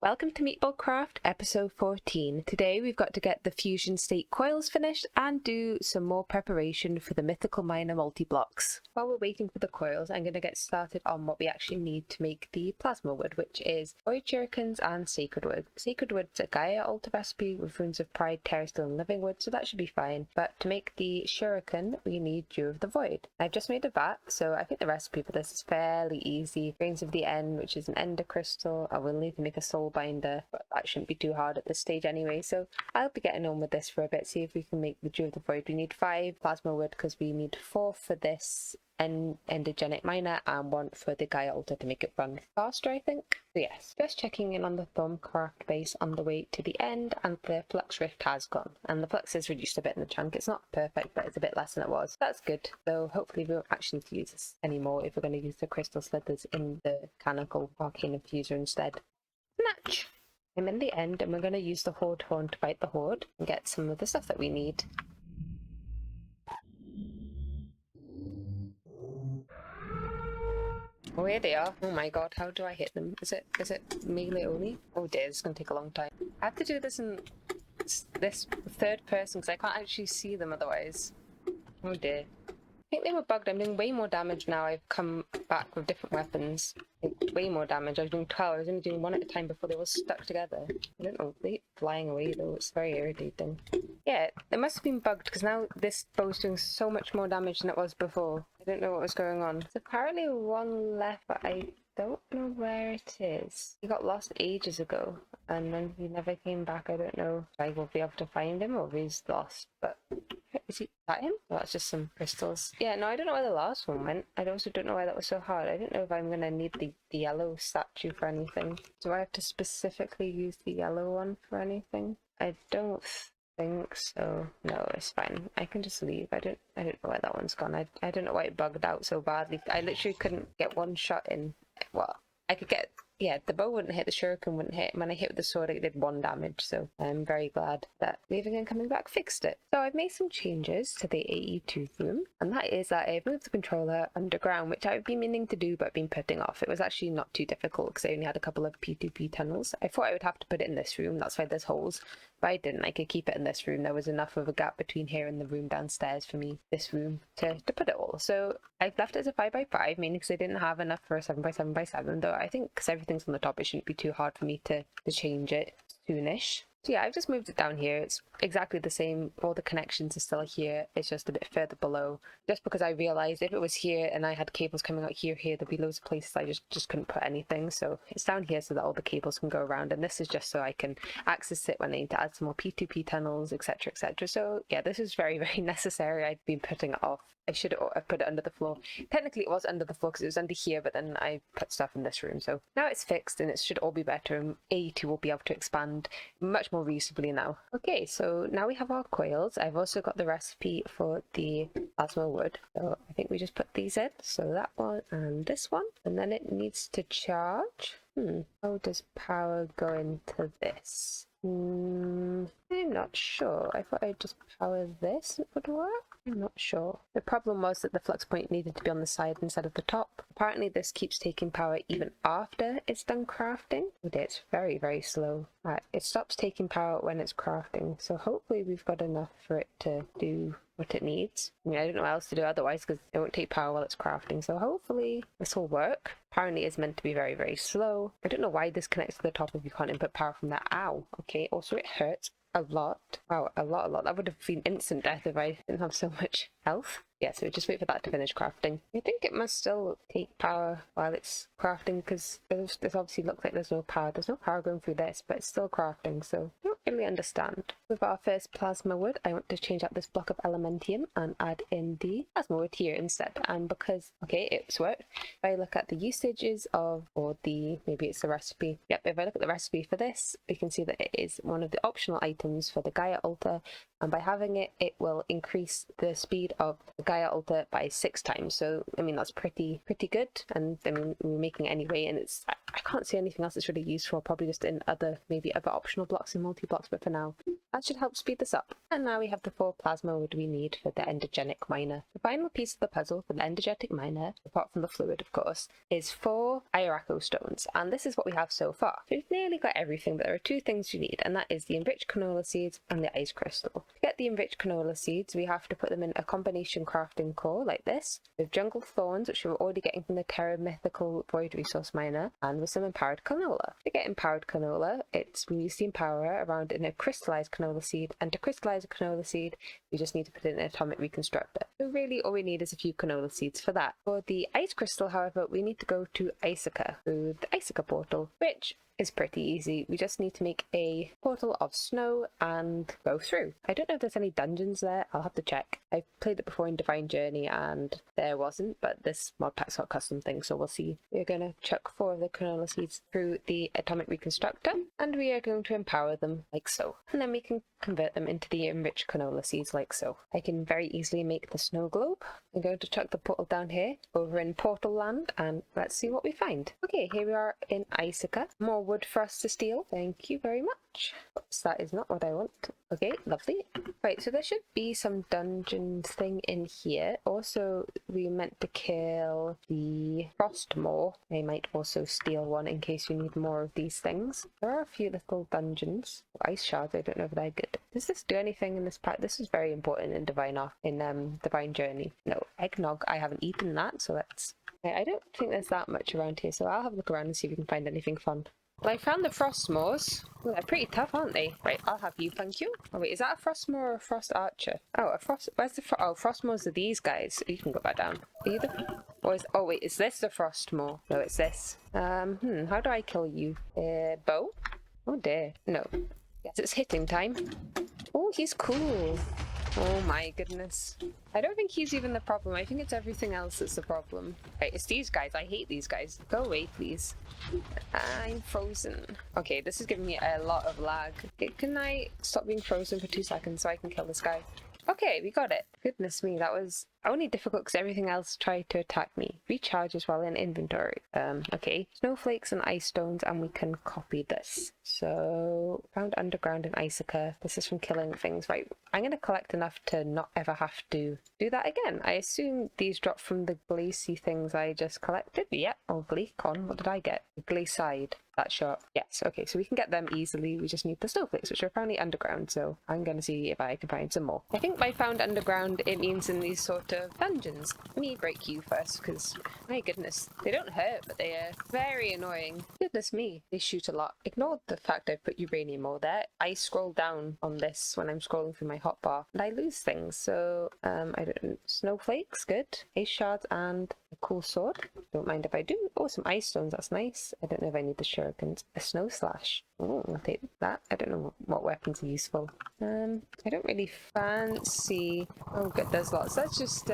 Welcome to MeatballCraft episode 14. Today we've got to get the fusion state coils finished and do some more preparation for the mythical miner multi-blocks. While we're waiting for the coils, I'm going to get started on what we actually need to make the plasma wood, which is void shurikens and sacred wood. Sacred wood's a Gaia altar recipe with runes of pride, terrestrial and living wood, so that should be fine. But to make the shuriken, we need dew of the void. I've just made a vat, so I think the recipe for this is fairly easy. Grains of the end, which is an ender crystal. I will need to make a soul binder, but that shouldn't be too hard at this stage anyway, so I'll be getting on with this for a bit, see if we can make the dew of the void. We need 5 plasma wood because we need 4 for this endogenic miner and 1 for the Gaia altar to make it run faster, I think. So yes, just checking in on the Thaumcraft base on the way to the end, and the flux rift has gone, and the flux is reduced a bit in the chunk. It's not perfect, but it's a bit less than it was. That's good, so hopefully we won't actually need to use this anymore if we're going to use the crystal slithers in the mechanical arcane infuser instead. Snatch! I'm in the end, and we're going to use the horde horn to fight the horde and get some of the stuff that we need. Oh, here they are. Oh my god, how do I hit them? Is it melee only? Oh dear, it's going to take a long time. I have to do this in this third person because I can't actually see them otherwise. Oh dear. I think they were bugged. I'm doing way more damage now. I've come back with different weapons. Way more damage. I was doing 12. I was only doing 1 at a time before they were stuck together. I don't know. They're flying away though. It's very irritating. Yeah, it must have been bugged because now this bow's doing so much more damage than it was before. I don't know what was going on. There's apparently 1 left, but I don't know where it is. He got lost ages ago, and then he never came back. I don't know if I will be able to find him or if he's lost, but is that him? Oh, that's just some crystals. Yeah, no, I don't know where the last one went. I also don't know why that was so hard. I don't know if I'm going to need the yellow statue for anything. Do I have to specifically use the yellow one for anything? I don't think so. No, it's fine. I can just leave. I don't know where that one's gone. I don't know why it bugged out so badly. I literally couldn't get 1 shot in. Well, I could get, yeah, the bow wouldn't hit, the shuriken wouldn't hit. When I hit with the sword, it did 1 damage, so I'm very glad that leaving and coming back fixed it. So I've made some changes to the AE2 room, and that is that I've moved the controller underground, which I've been meaning to do but been putting off. It was actually not too difficult because I only had a couple of P2P tunnels. I thought I would have to put it in this room, that's why there's holes, but I didn't. I could keep it in this room. There was enough of a gap between here and the room downstairs for me, this room, to put it all. So I've left it as a 5x5, mainly because I didn't have enough for a 7x7x7, though I think because everything's on the top, it shouldn't be too hard for me to change it soonish. So yeah, I've just moved it down here. It's exactly the same. All the connections are still here. It's just a bit further below. Just because I realised if it was here and I had cables coming out here, there'd be loads of places I just couldn't put anything. So it's down here so that all the cables can go around. And this is just so I can access it when I need to add some more P2P tunnels, etc, etc. So yeah, this is very, very necessary. I've been putting it off. I should have put it under the floor. Technically it was under the floor because it was under here, but then I put stuff in this room. So now it's fixed and it should all be better, and AE2 will be able to expand much more reasonably now. Okay, so now we have our coils. I've also got the recipe for the plasma wood. So I think we just put these in. So that one and this one. And then it needs to charge. How does power go into this? I'm not sure. I thought I'd just power this and it would work. I'm not sure. The problem was that the flux point needed to be on the side instead of the top. Apparently this keeps taking power even after it's done crafting. It's very, very slow. It stops taking power when it's crafting, so hopefully we've got enough for it to do what it needs. I mean, I don't know what else to do otherwise because it won't take power while it's crafting, so hopefully this will work. Apparently it's meant to be very, very slow. I don't know why this connects to the top if you can't input power from that. Ow. Okay, also it hurts a lot. Wow, a lot. That would have been instant death if I didn't have so much health. Yeah, so just wait for that to finish crafting. I think it must still take power while it's crafting because this obviously looks like there's no power. There's no power going through this, but it's still crafting, so I don't really understand. With our first plasma wood, I want to change out this block of elementium and add in the plasma wood here instead. And because, okay, it's worked. If I look at the usages of, or the, maybe it's the recipe. Yep, if I look at the recipe for this, we can see that it is one of the optional items for the Gaia altar, and by having it, it will increase the speed of the Gaia altar by 6 times. So I mean that's pretty good, and I mean we're making it anyway, and it's I can't see anything else that's really useful. Probably just in maybe other optional blocks in multi-blocks, but for now that should help speed this up. And now we have the 4 plasma wood we need for the endogenic miner. The final piece of the puzzle for the endogenic miner, apart from the fluid of course, is 4 Irako stones, and this is what we have so far. We've nearly got everything, but there are 2 things you need, and that is the enriched canola seeds and the ice crystal. To get the enriched canola seeds, we have to put them in a combination crafting core like this, with jungle thorns, which we're already getting from the Terra Mythical Void Resource Miner, and with some empowered canola. To get empowered canola, we use the empower around in a crystallized canola seed, and to crystallize a canola seed, we just need to put it in an atomic reconstructor. So really all we need is a few canola seeds for that. For the ice crystal, however, we need to go to Iceika through the Iceika portal, which is pretty easy. We just need to make a portal of snow and go through. I don't know if there's any dungeons there. I'll have to check. I played it before in Divine Journey and there wasn't, but this mod pack's got custom things, so we'll see. We're going to chuck 4 of the canola seeds through the atomic reconstructor, and we are going to empower them like so. And then we can convert them into the enriched canola seeds like so. I can very easily make the snow globe. I'm going to chuck the portal down here over in Portal Land, and let's see what we find. Okay, here we are in Iceika. More wood for us to steal. Thank you very much. Oops, that is not what I want. Okay, lovely. Right, so there should be some dungeon thing in here. Also, we meant to kill the Frostmaw. I might also steal one in case you need more of these things. There are a few little dungeons. Ice shards, I don't know if they're good. Does this do anything in this pack? This is very important in Divine Journey. No, eggnog, I haven't eaten that, so that's... I don't think there's that much around here, so I'll have a look around and see if we can find anything fun. Well, I found the Frostmaws. Well, they're pretty tough, aren't they? Right, I'll have you, thank you. Oh wait, is that a Frostmaw or a Frost Archer? Oh, where's the Frostmaws are these guys. You can go back down. Are you the... Oh wait, is this the Frostmaw? No, it's this. How do I kill you? Bow? Oh dear. No. Yes, it's hitting time. Oh, he's cool. Oh my goodness. I don't think he's even the problem. I think it's everything else that's the problem. Right, it's these guys. I hate these guys. Go away, please. I'm frozen. Okay, this is giving me a lot of lag. Can I stop being frozen for 2 seconds so I can kill this guy? Okay, we got it. Goodness me, that was only difficult because everything else tried to attack me. Recharges while in inventory. Okay. Snowflakes and ice stones, and we can copy this. So, found underground in Iceika. This is from killing things. Right, I'm going to collect enough to not ever have to do that again. I assume these drop from the glacy things I just collected. Yep. Oh, Gleecon. What did I get? Glaciide. That shot. Yes, okay, so we can get them easily. We just need the snowflakes, which are apparently underground, so I'm going to see if I can find some more. I think by found underground, it means in these sort of dungeons. Let me break you first, because, my goodness, they don't hurt, but they are very annoying. Goodness me, they shoot a lot. Ignore the fact I put uranium ore there. I scroll down on this when I'm scrolling through my hotbar, and I lose things, so, I don't know. Snowflakes, good. Ace shards and a cool sword. Don't mind if I do. Oh, some ice stones, that's nice. I don't know if I need the shurikens. A snow slash. Oh, I'll take that. I don't know what weapons are useful. I don't really fancy... Oh, good, there's lots. Let's just,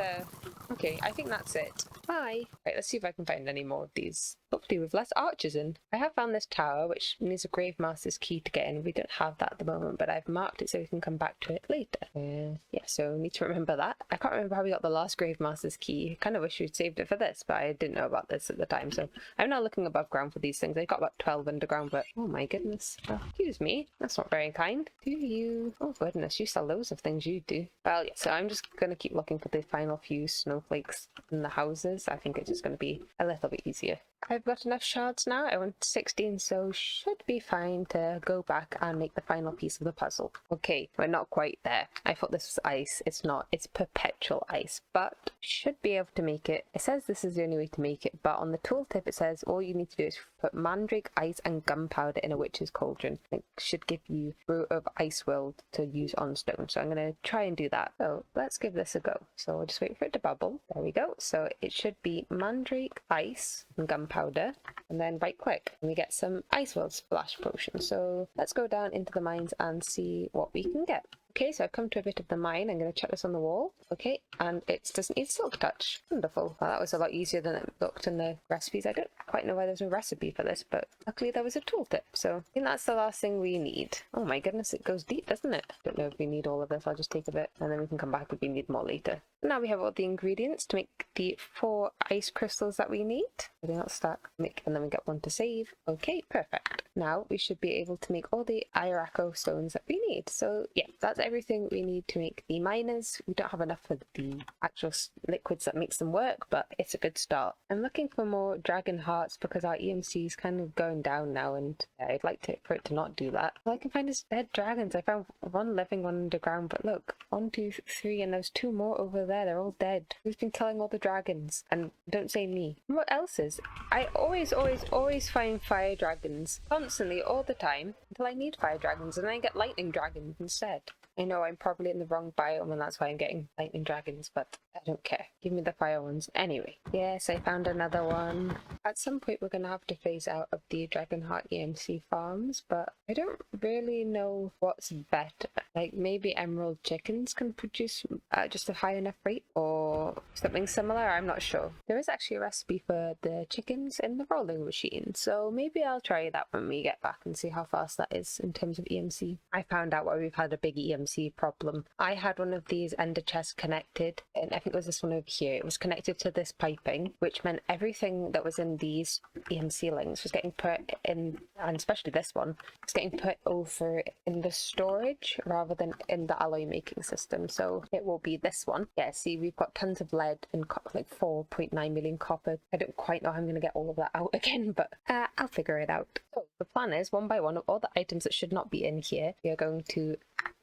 okay, I think that's it. Bye. Right, let's see if I can find any more of these. Hopefully with less archers in. I have found this tower, which needs a Grave Master's key to get in. We don't have that at the moment, but I've marked it so we can come back to it later. Yeah, so we need to remember that. I can't remember how we got the last Grave Master's key. I kind of wish we'd saved it for this, but I didn't know about this at the time, so I'm now looking above ground for these things. I've got about 12 underground, but oh my goodness. Oh, excuse me. That's not very kind. Do you? Oh goodness, you sell loads of things, you do. Well, yeah, so I'm just going to keep looking for the final few snowflakes in the houses. I think it's just going to be a little bit easier. I've got enough shards now. I want 16, so should be fine to go back and make the final piece of the puzzle. Okay, we're not quite there. I thought this was ice. It's not. It's perpetual ice, but should be able to make it. It says this is the only way to make it, but on the tooltip it says all you need to do is put mandrake, ice, and gunpowder in a witch's cauldron. It should give you brew of ice world to use on stone. So I'm going to try and do that. So let's give this a go. So we'll just wait for it to bubble. There we go. So it should be mandrake, ice, and gunpowder, and then right click and we get some ice world splash potion. So let's go down into the mines and see what we can get. Okay, so I've come to a bit of the mine. I'm going to check this on the wall. Okay, and it doesn't need silk touch. Wonderful. Well, that was a lot easier than it looked in the recipes. I don't quite know why there's a recipe for this, but luckily there was a tooltip. So I think that's the last thing we need. Oh my goodness, it goes deep, doesn't it? I don't know if we need all of this. I'll just take a bit and then we can come back if we need more later. Now we have all the ingredients to make the 4 ice crystals that we need. They're not stuck. And then we get 1 to save. Okay, perfect. Now we should be able to make all the Irako stones that we need. So yeah, that's everything we need to make the miners. We don't have enough for the actual liquids that makes them work, but it's a good start. I'm looking for more dragon hearts because our EMC is kind of going down now, and I'd like for it to not do that. All I can find is dead dragons. I found 1 living, 1 underground, but look, 1, 2, 3, and there's 2 more over there. They're all dead. Who's been killing all the dragons? And don't say me. What else is? I always find fire dragons. Constantly, all the time, until I need fire dragons, and then I get lightning dragons instead. I know I'm probably in the wrong biome and that's why I'm getting lightning dragons, but I don't care. Give me the fire ones. Anyway, yes, I found another one. At some point we're going to have to phase out of the Dragonheart EMC farms, but I don't really know what's better. Like maybe emerald chickens can produce just a high enough rate or something similar. I'm not sure. There is actually a recipe for the chickens in the rolling machine, so maybe I'll try that when we get back and see how fast that is in terms of EMC. I found out why we've had a big EMC problem. I had one of these ender chests connected, and I think it was this one over here. It was connected to this piping, which meant everything that was in these EMC links was getting put in, and especially this one, was getting put over in the storage rather than in the alloy making system. So it will be this one. Yeah, see, we've got tons of lead and like 4.9 million copper. I don't quite know how I'm going to get all of that out again, but I'll figure it out. So the plan is, one by one, of all the items that should not be in here, we are going to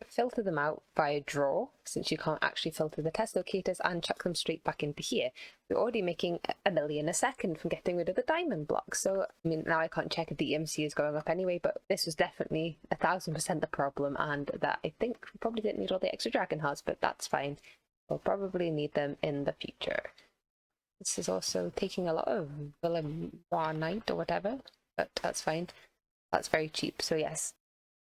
filter them out via draw, since you can't actually filter the test locators, and chuck them straight back into here. We're already making 1 million a second from getting rid of the diamond blocks, so I mean, now I can't check if the EMC is going up anyway, but this was definitely 1000% the problem, and that I think we probably didn't need all the extra dragon hearts, but that's fine. We'll probably need them in the future. This is also taking a lot of Villanite or whatever, but that's fine. That's very cheap, so yes.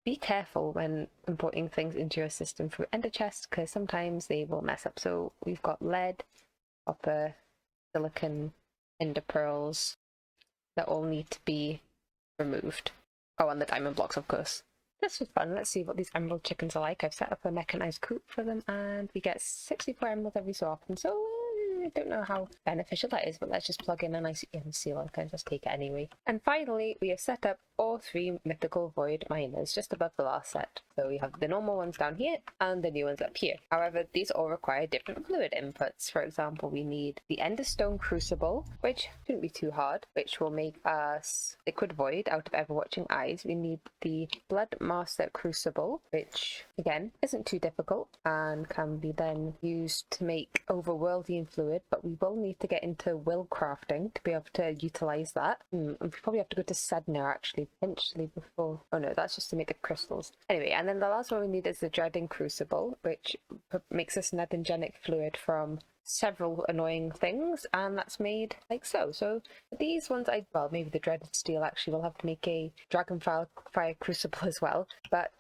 Be careful when importing things into your system through ender chests, because sometimes they will mess up. So we've got lead, copper, silicon, ender pearls that all need to be removed. Oh, and the diamond blocks, of course. This was fun. Let's see what these emerald chickens are like. I've set up a mechanized coop for them, and we get 64 emeralds every so often. So I don't know how beneficial that is, but let's just plug in a nice EMC link and just take it anyway. And finally, we have set up all 3 mythical void miners just above the last set. So we have the normal ones down here and the new ones up here. However, these all require different fluid inputs. For example, we need the Enderstone Crucible, which shouldn't be too hard, which will make us liquid void out of ever-watching eyes. We need the Blood Master Crucible, which again isn't too difficult and can be then used to make overworldian fluid, but we will need to get into will crafting to be able to utilize that. And we probably have to go to Sedna actually, potentially before. Oh no, that's just to make the crystals. Anyway, and then the last one we need is the Dreading Crucible, which makes us nethergenic fluid from several annoying things, and that's made like so. So these ones, well, maybe the Dreaded Steel actually will have to make a Dragonfire Crucible as well, but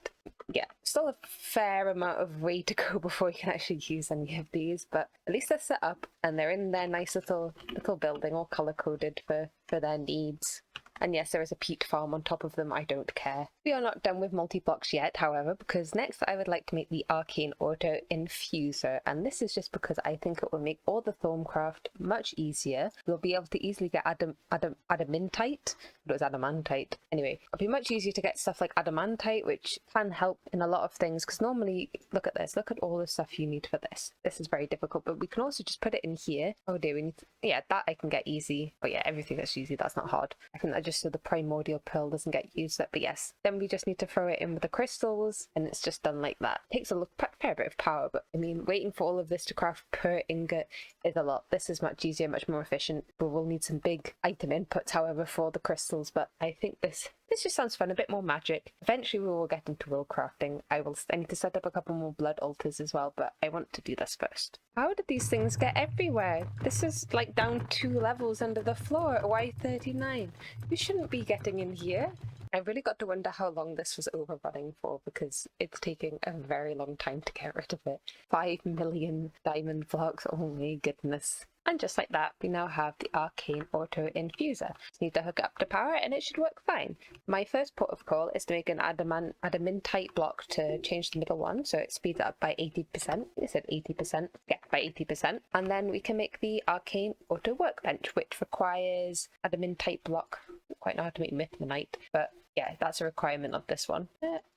yeah, still a fair amount of way to go before you can actually use any of these, but at least they're set up and they're in their nice little building, all color-coded for their needs. And yes, there is a peat farm on top of them, I don't care. We are not done with multi-blocks yet, however, because next I would like to make the Arcane Auto Infuser, and this is just because I think it will make all the Thorncraft much easier. We'll be able to easily get adamintite. It was adamantite. Anyway, it'll be much easier to get stuff like adamantite, which can help in a lot of things, because normally, look at this, look at all the stuff you need for this. This is very difficult, but we can also just put it in here. Oh dear, we need to, yeah, that I can get easy. But yeah, everything that's easy, that's not hard. I think that just so the primordial pearl doesn't get used up, but yes. Then we just need to throw it in with the crystals, and it's just done like that. It takes a fair bit of power, but I mean, waiting for all of this to craft per ingot is a lot. This is much easier, much more efficient, but we'll need some big item inputs, however, for the crystals, but I think this just sounds fun, a bit more magic. Eventually we will get into will crafting. I need to set up a couple more blood altars as well, but I want to do this first. How did these things get everywhere? This is like down 2 levels under the floor at Y39. You shouldn't be getting in here. I really got to wonder how long this was overrunning for, because it's taking a very long time to get rid of it. 5 million diamond blocks, oh my goodness. And just like that, we now have the arcane auto infuser. Just need to hook it up to power and it should work fine. My first port of call is to make an adamintite block to change the middle one, so it speeds it up by 80%. It said 80%. Yeah, by 80%. And then we can make the arcane auto workbench, which requires adamintite block. I don't quite know how to make mythical, but yeah, that's a requirement of this one.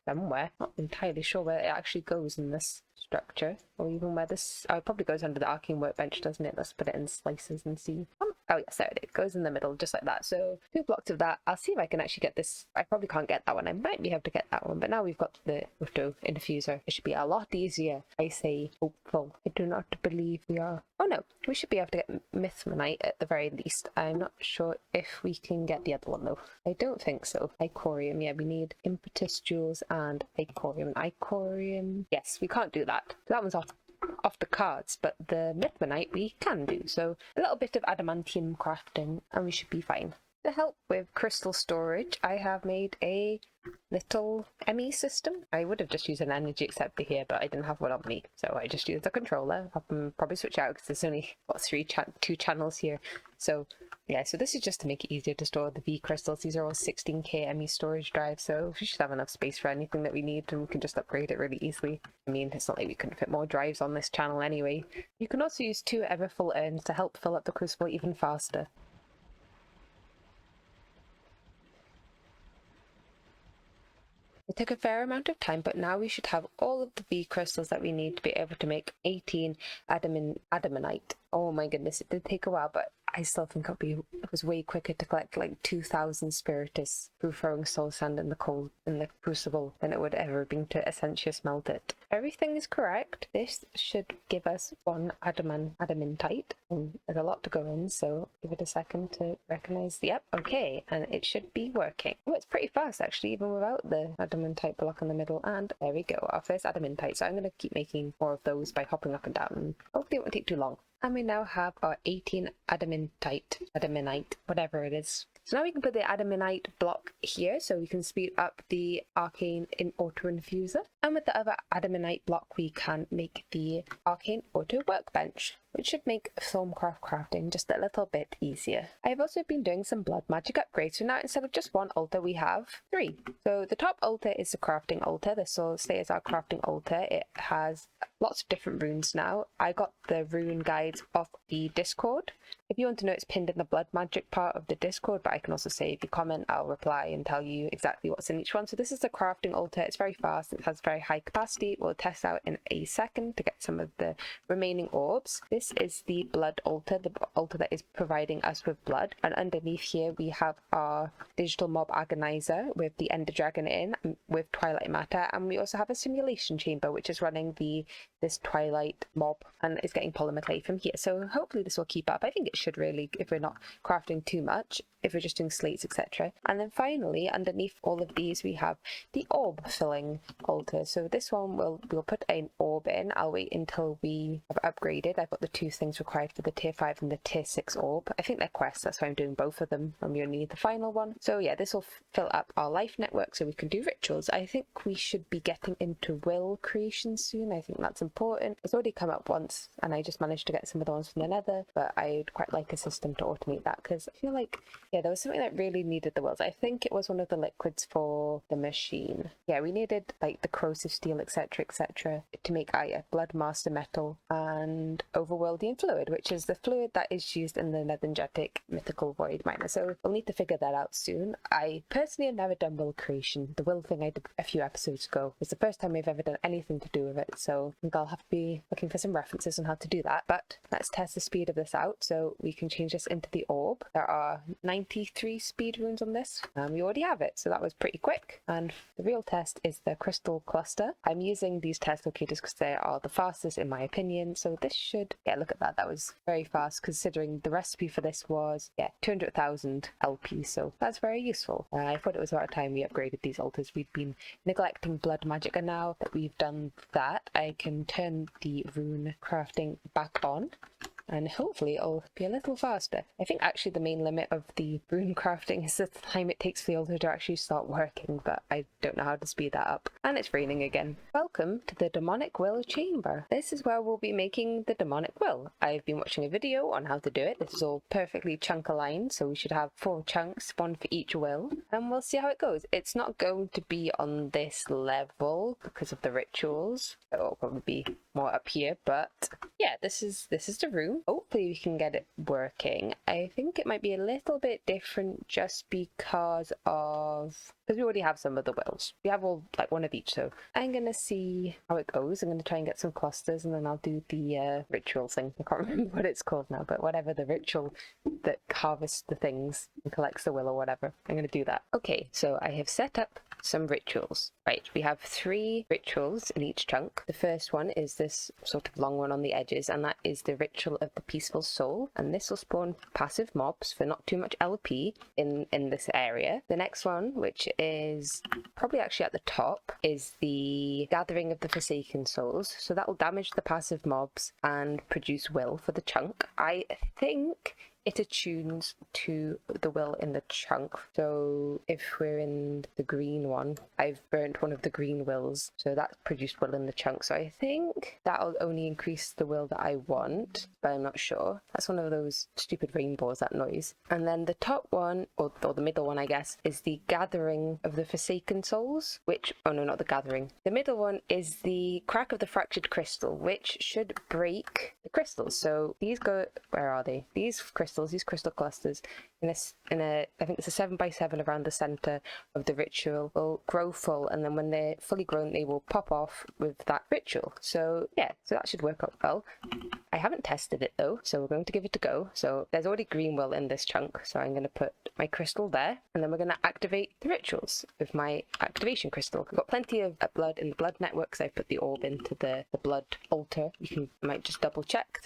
Somewhere. Not entirely sure where it actually goes in this structure, or even where this... Oh, it probably goes under the arcane workbench, doesn't it? Let's put it in slices and see. Oh yes, there it goes in the middle, just like that. So 2 blocks of that. I'll see if I can actually get this. I probably can't get that one. I might be able to get that one, but now we've got the auto infuser. It should be a lot easier. I say hopeful. I do not believe we are. Oh no, we should be able to get Mythmonite at the very least. I'm not sure if we can get the other one though. I don't think so. Icorium, yeah, we need impetus jewels and Icorium. Icorium, yes, we can't do that. That one's off the cards, but the Mythmonite we can do. So a little bit of adamantium crafting and we should be fine. To help with crystal storage, I have made a little ME system. I would have just used an energy acceptor here, but I didn't have one on me, so I just used the controller. I can probably switch out because there's only two channels here. So yeah, so this is just to make it easier to store the V crystals. These are all 16K ME storage drives, so we should have enough space for anything that we need, and we can just upgrade it really easily. I mean, it's not like we couldn't fit more drives on this channel anyway. You can also use 2 everfull urns to help fill up the crucible even faster. It took a fair amount of time, but now we should have all of the V crystals that we need to be able to make 18 adamanite. Oh my goodness, it did take a while, but I still think it was way quicker to collect like 2,000 spiritus through throwing soul sand in the crucible than it would ever have been to essentially smelt it. Everything is correct. This should give us 1 adamintite. And there's a lot to go in, so give it a second to recognize. Yep, okay, and it should be working. Oh, it's pretty fast actually, even without the adamantite block in the middle. And there we go, our first adamantite. So I'm going to keep making more of those by hopping up and down. Hopefully it won't take too long. And we now have our 18 adamanite, whatever it is. So now we can put the adamanite block here, so we can speed up the arcane auto infuser. And with the other adamanite block, we can make the arcane auto workbench, which should make Stormcraft crafting just a little bit easier. I've also been doing some blood magic upgrades, so now instead of just 1 altar, we have 3. So the top altar is the crafting altar. This will stay as our crafting altar. It has lots of different runes now. I got the rune guides off the Discord. If you want to know, it's pinned in the blood magic part of the Discord, but I can also say if you comment, I'll reply and tell you exactly what's in each one. So this is the crafting altar. It's very fast. It has very high capacity. We'll test out in a second to get some of the remaining orbs. This is the blood altar, the altar that is providing us with blood. And underneath here, we have our digital mob agonizer with the ender dragon in with twilight matter. And we also have a simulation chamber, which is running this twilight mob and is getting polymer clay from here. So hopefully this will keep up. I think it should really, if we're not crafting too much, if we're just doing slates, etc. And then finally, underneath all of these, we have the orb filling altar. So this one we'll put an orb in. I'll wait until we have upgraded. I've got the 2 things required for the tier 5 and the tier 6 orb. I think they're quests, that's why I'm doing both of them, and we only need the final one. So yeah, this will fill up our life network so we can do rituals. I think we should be getting into will creation soon. I think that's important. It's already come up once and I just managed to get some of the ones from the nether, but I'd quite like a system to automate that, because I feel like, yeah, there was something that really needed the wills. I think it was one of the liquids for the machine. Yeah, we needed like the corrosive steel, etc, to make blood master metal and overworldian fluid, which is the fluid that is used in the nethergetic mythical void miner. So we'll need to figure that out soon. I personally have never done will creation. The will thing I did a few episodes ago was the first time we've ever done anything to do with it, so I think I'll have to be looking for some references on how to do that. But let's test the speed of this out. So we can change this into the orb. There are 93 speed runes on this, and we already have it, so that was pretty quick. And the real test is the crystal cluster. I'm using these test locators because they are the fastest in my opinion, so this should, yeah, look at that, that was very fast considering the recipe for this was, yeah, 200,000 LP, so that's very useful. I thought it was about time we upgraded these altars. We'd been neglecting blood magic, and now that we've done that, I can turn the rune crafting back on. and hopefully it'll be a little faster. I think actually the main limit of the rune crafting is the time it takes for the altar to actually start working, but I don't know how to speed that up. And it's raining again. Welcome to the demonic will chamber. This is where we'll be making the demonic will. I've been watching a video on how to do it. This is all perfectly chunk aligned, so we should have 4 chunks, 1 for each will, and we'll see how it goes. It's not going to be on this level because of the rituals. It'll probably be more up here, but yeah, this is the room. Hopefully we can get it working. I think it might be a little bit different just because we already have some of the wills. We have all like 1 of each, so I'm gonna see how it goes. I'm gonna try and get some clusters, and then I'll do the ritual thing. I can't remember what it's called now, but whatever the ritual that harvests the things and collects the will or whatever, I'm gonna do that. Okay, so I have set up some rituals. Right, we have 3 rituals in each chunk. The first one is this sort of long one on the edges, and that is the ritual of the peaceful soul, and this will spawn passive mobs for not too much LP in this area. The next one, which is probably actually at the top, is the gathering of the forsaken souls, so that will damage the passive mobs and produce will for the chunk. I think it attunes to the will in the chunk. So if we're in the green one, I've burnt one of the green wills, so that produced will in the chunk. So I think that'll only increase the will that I want, but I'm not sure. That's one of those stupid rainbows, that noise. And then the top one, or the middle one I guess, is the gathering of the forsaken souls, which, oh no, not the gathering. The middle one is the crack of the fractured crystal, which should break the crystals. So these go, where are they? These crystal clusters in a I think it's a 7x7 around the center of the ritual will grow full, and then when they're fully grown they will pop off with that ritual. So yeah, so that should work out well. I haven't tested it though, so we're going to give it a go. So there's already green will in this chunk, so I'm going to put my crystal there, and then we're going to activate the rituals with my activation crystal. I've got plenty of blood in the blood network, so I've put the orb into the blood altar. Might just double check.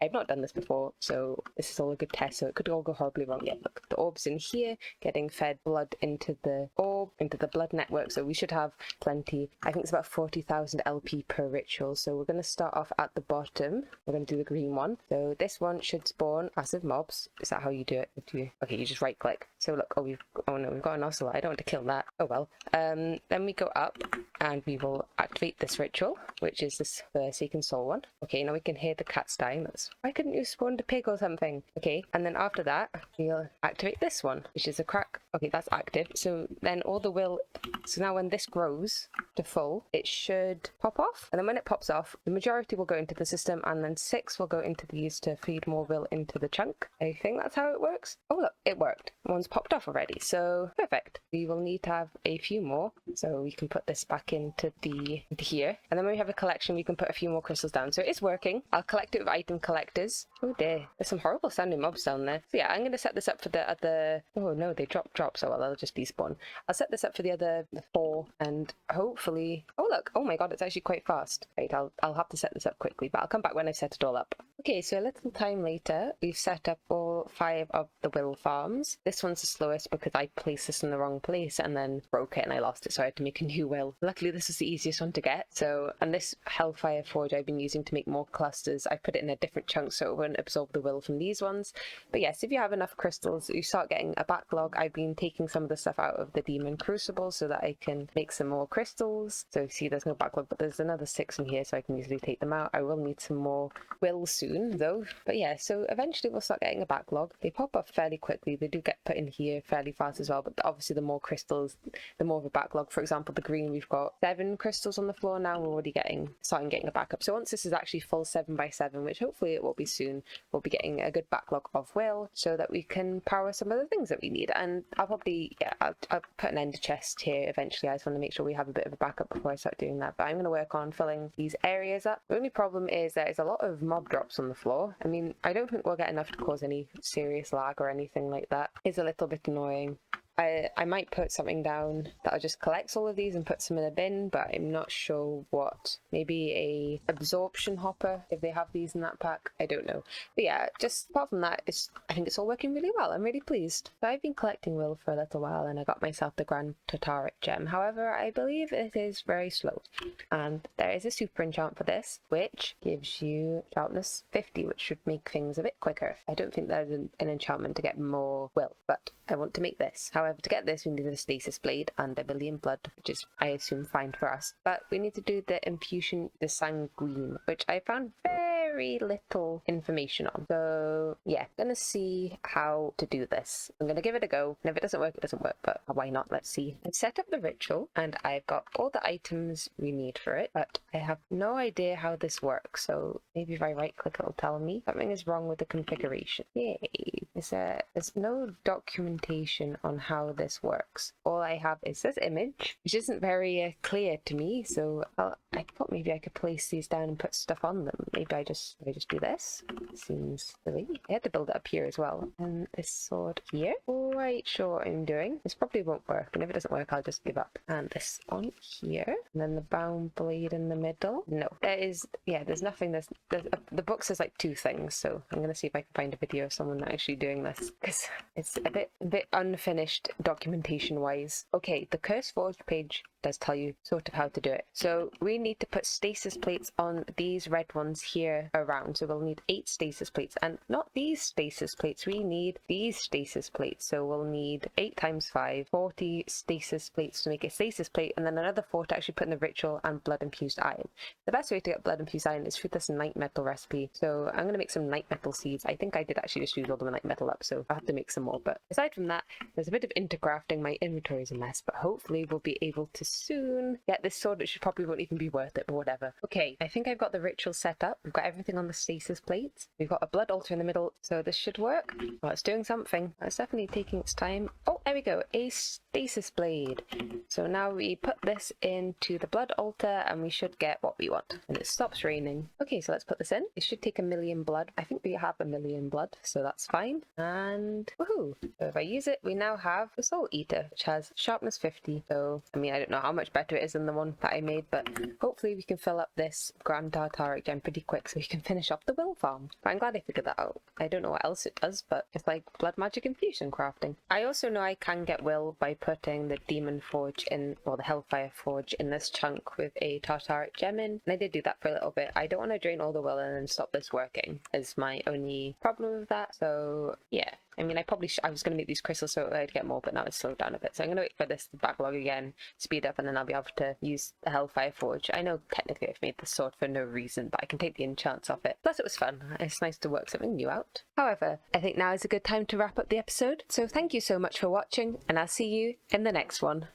I've not done this before, so this is all a good test, so it could all go horribly wrong. Yeah, look, the orb's in here, getting fed blood into the orb, into the blood network, so we should have plenty. I think it's about 40,000 LP per ritual, so we're going to start off at the bottom. We're going to do the green one. So this one should spawn passive mobs. Is that how you do it? Okay, you just right click. So look, oh no, we've got an ocelot. I don't want to kill that. Oh well. Then we go up and we will activate this ritual, which is this forsaken soul one. Okay, now we can hear the cats dying. Why couldn't you spawn a pig or something? Okay, and then after that we'll activate this one, which is a crack. Okay, that's active. So then all the will, so now when this grows to full, it should pop off, and then when it pops off, the majority will go into the system, and then 6 will go into these to feed more will into the chunk. I think that's how it works. Oh look, it worked. One's popped off already, so perfect. We will need to have a few more, so we can put this back into here, and then when we have a collection we can put a few more crystals down. So it's working. I'll collect it with item collectors. Oh dear, there's some horrible sounding mobs down there. So yeah, I'm going to set this up for the other, oh no, they drop, so well, they'll just despawn. I'll set this up for the other 4, and hopefully, oh look, oh my god, it's actually quite fast. Right, I'll have to set this up quickly, but I'll come back when I've set it all up. Okay, so a little time later, we've set up all 5 of the will farms. This one's the slowest because I placed this in the wrong place and then broke it and I lost it, so I had to make a new will. Luckily, this is the easiest one to get. So, and this Hellfire Forge I've been using to make more clusters. I put it in a different chunk so it won't absorb the will from these ones. But yes, if you have enough crystals, you start getting a backlog. I've been taking some of the stuff out of the Demon Crucible so that I can make some more crystals. So see, there's no backlog, but there's another 6 in here, so I can easily take them out. I will need some more will soon though. But yeah, so eventually we'll start getting a backlog. They pop up fairly quickly. They do get put in here fairly fast as well, but obviously the more crystals, the more of a backlog. For example, the green, we've got 7 crystals on the floor now. We're already starting getting a backup. So once this is actually full 7x7, which hopefully it will be soon, we'll be getting a good backlog of will so that we can power some of the things that we need. And I'll probably, yeah, I'll put an ender chest here eventually. I just want to make sure we have a bit of a backup before I start doing that. But I'm going to work on filling these areas up. The only problem is there is a lot of mob drops on the floor. I mean, I don't think we'll get enough to cause any serious lag or anything like that. It's a little bit annoying. I might put something down that'll just collect all of these and put some in a bin, but I'm not sure what. Maybe a absorption hopper if they have these in that pack. I don't know. But yeah, just apart from that, I think it's all working really well. I'm really pleased. So I've been collecting will for a little while and I got myself the Grand Tartaric gem. However, I believe it is very slow. And there is a super enchant for this, which gives you sharpness 50, which should make things a bit quicker. I don't think there's an enchantment to get more will, but I want to make this. However, to get this, we need a stasis blade and a billion blood, which is, I assume, fine for us. But we need to do the infusion de sanguine, which I found very little information on. So yeah, gonna see how to do this. I'm gonna give it a go, and if it doesn't work, it doesn't work, but why not? Let's see. I've set up the ritual, and I've got all the items we need for it, but I have no idea how this works. So maybe if I right click, it'll tell me something is wrong with the configuration. Yay. There's no documentation on how this works. All I have is this image, which isn't very clear to me, so I thought maybe I could place these down and put stuff on them. Maybe I just do this. Seems silly. I had to build it up here as well. And this sword here. Quite sure what I'm doing. This probably won't work, and if it doesn't work, I'll just give up. And this on here, and then the bound blade in the middle. No, there's nothing. The book says like 2 things, so I'm gonna see if I can find a video of someone actually doing this, because it's a bit unfinished documentation wise. Okay, the Curse Forged page does tell you sort of how to do it. So we need to put stasis plates on these red ones here around. So we'll need 8 stasis plates, and not these stasis plates. We need these stasis plates. So we'll need 8 times 5, 40 stasis plates to make a stasis plate, and then another 4 to actually put in the ritual and blood infused iron. The best way to get blood infused iron is through this night metal recipe. So I'm gonna make some night metal seeds. I think I did actually just use all the night metal up, so I have to make some more. But aside from that, there's a bit of intercrafting. My inventory is a mess, but hopefully we'll be able to soon get this sword. It probably won't even be worth it, but whatever. Okay, I think I've got the ritual set up. We've got everything on the stasis plates. We've got a blood altar in the middle, so this should work. Well, it's doing something. It's definitely taking its time. Oh, there we go, a stasis blade. So now we put this into the blood altar and we should get what we want. And it stops raining. Okay, so let's put this in. It should take 1,000,000 blood. I think we have 1,000,000 blood, so that's fine. And woohoo! So if I use it, we now have the Soul Eater, which has sharpness 50. So, I mean, I don't know how much better it is than the one that I made, but hopefully we can fill up this Grand Tartaric gem pretty quick so we can finish off the will farm. But I'm glad I figured that out. I don't know what else it does, but it's like blood magic infusion crafting. I also know I can get will by putting the Demon Forge in, or the Hellfire Forge in this chunk with a Tartaric gem in. And I did do that for a little bit. I don't want to drain all the will and then stop this working, is my only problem with that. So yeah, I mean, I was going to make these crystals so I'd get more, but now it's slowed down a bit. So I'm going to wait for this to backlog again, speed up, and then I'll be able to use the Hellfire Forge. I know technically I've made the sword for no reason, but I can take the enchants off it. Plus it was fun. It's nice to work something new out. However, I think now is a good time to wrap up the episode. So thank you so much for watching, and I'll see you in the next one.